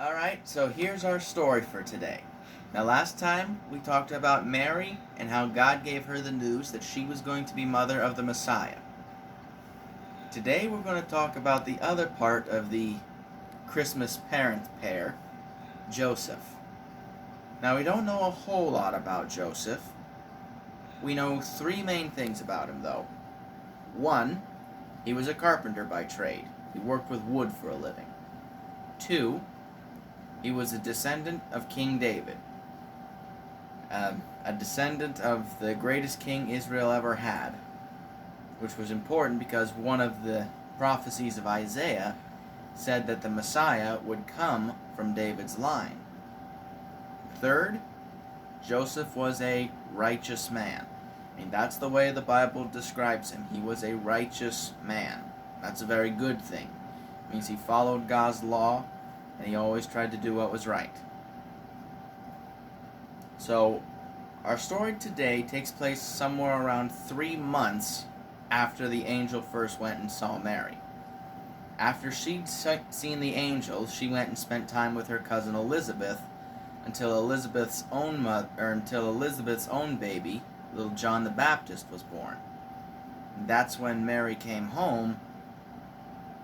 Alright, so here's our story for today. Now, last time we talked about Mary and how God gave her the news that she was going to be mother of the Messiah. Today we're going to talk about the other part of the Christmas parent pair, Joseph. Now, we don't know a whole lot about Joseph. We know three main things about him, though. One, he was a carpenter by trade. He worked with wood for a living. Two, he was a descendant of King David, a descendant of the greatest king Israel ever had, which was important because one of the prophecies of Isaiah said that the Messiah would come from David's line. Third, Joseph was a righteous man. I mean, that's the way the Bible describes him. He was a righteous man. That's a very good thing. It means he followed God's law, and he always tried to do what was right. So, our story today takes place somewhere around 3 months after the angel first went and saw Mary. After she'd seen the angel, she went and spent time with her cousin Elizabeth until Elizabeth's own baby, little John the Baptist, was born. And that's when Mary came home.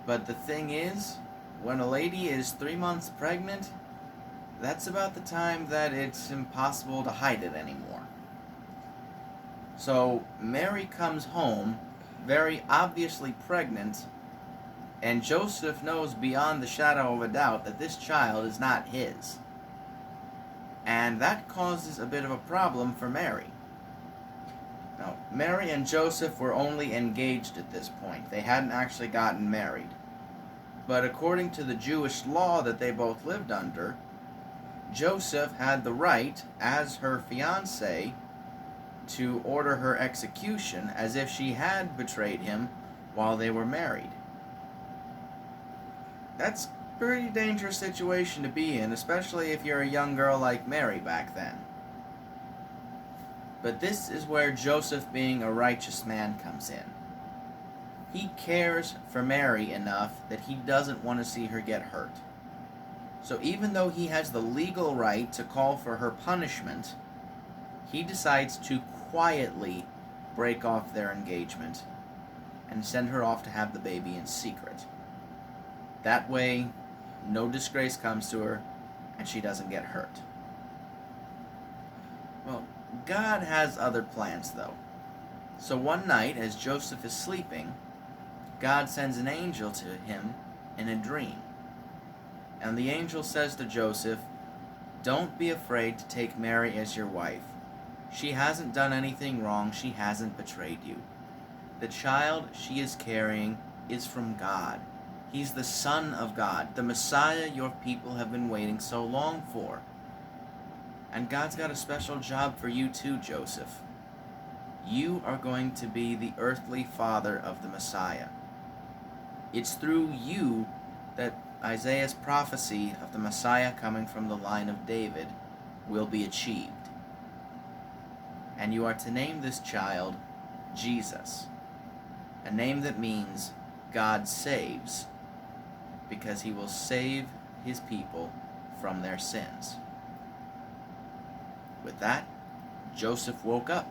But the thing is, when a lady is 3 months pregnant, that's about the time that it's impossible to hide it anymore. So Mary comes home, very obviously pregnant, and Joseph knows beyond the shadow of a doubt that this child is not his. And that causes a bit of a problem for Mary. Now, Mary and Joseph were only engaged at this point. They hadn't actually gotten married. But according to the Jewish law that they both lived under, Joseph had the right, as her fiancé, to order her execution as if she had betrayed him while they were married. That's a pretty dangerous situation to be in, especially if you're a young girl like Mary back then. But this is where Joseph, being a righteous man, comes in. He cares for Mary enough that he doesn't want to see her get hurt. So even though he has the legal right to call for her punishment, he decides to quietly break off their engagement and send her off to have the baby in secret. That way, no disgrace comes to her and she doesn't get hurt. Well, God has other plans, though. So one night, as Joseph is sleeping, God sends an angel to him in a dream. And the angel says to Joseph, "Don't be afraid to take Mary as your wife. She hasn't done anything wrong. She hasn't betrayed you. The child she is carrying is from God. He's the Son of God, the Messiah your people have been waiting so long for. And God's got a special job for you too, Joseph. You are going to be the earthly father of the Messiah. It's through you that Isaiah's prophecy of the Messiah coming from the line of David will be achieved. And you are to name this child Jesus, a name that means God saves, because he will save his people from their sins." With that, Joseph woke up,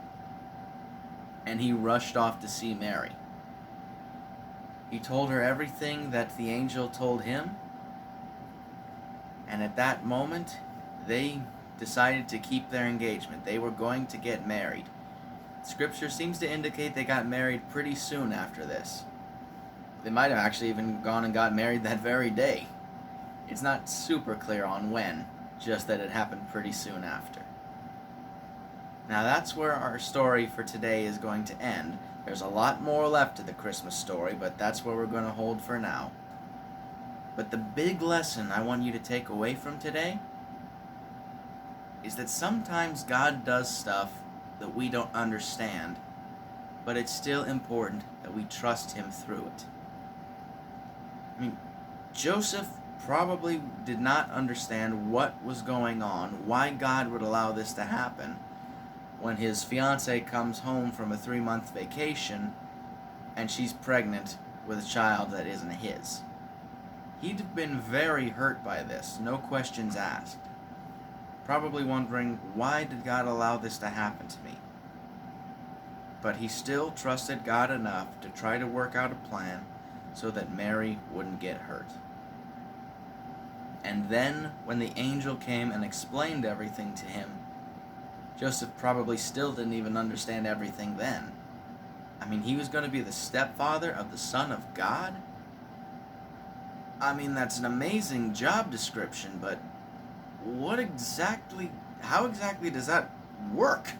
and he rushed off to see Mary. He told her everything that the angel told him, and at that moment, they decided to keep their engagement. They were going to get married. Scripture seems to indicate they got married pretty soon after this. They might have actually even gone and got married that very day. It's not super clear on when, just that it happened pretty soon after. Now that's where our story for today is going to end. There's a lot more left to the Christmas story, but that's where we're going to hold for now. But the big lesson I want you to take away from today is that sometimes God does stuff that we don't understand, but it's still important that we trust him through it. I mean, Joseph probably did not understand what was going on, why God would allow this to happen, when his fiancée comes home from a 3-month vacation and she's pregnant with a child that isn't his. He'd been very hurt by this, no questions asked. Probably wondering, why did God allow this to happen to me? But he still trusted God enough to try to work out a plan so that Mary wouldn't get hurt. And then, when the angel came and explained everything to him, Joseph probably still didn't even understand everything then. I mean, he was going to be the stepfather of the Son of God? I mean, that's an amazing job description, but how exactly does that work?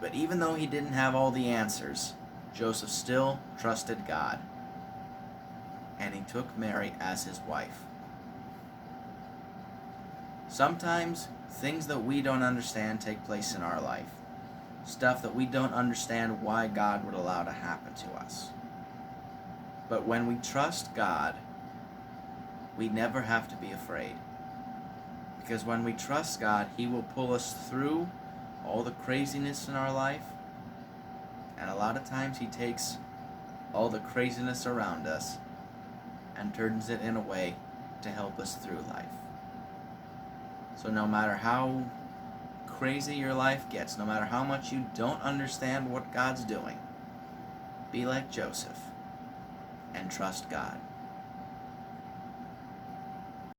But even though he didn't have all the answers, Joseph still trusted God. And he took Mary as his wife. Sometimes things that we don't understand take place in our life. Stuff that we don't understand why God would allow to happen to us. But when we trust God, we never have to be afraid. Because when we trust God, He will pull us through all the craziness in our life. And a lot of times He takes all the craziness around us and turns it in a way to help us through life. So no matter how crazy your life gets, no matter how much you don't understand what God's doing, be like Joseph and trust God.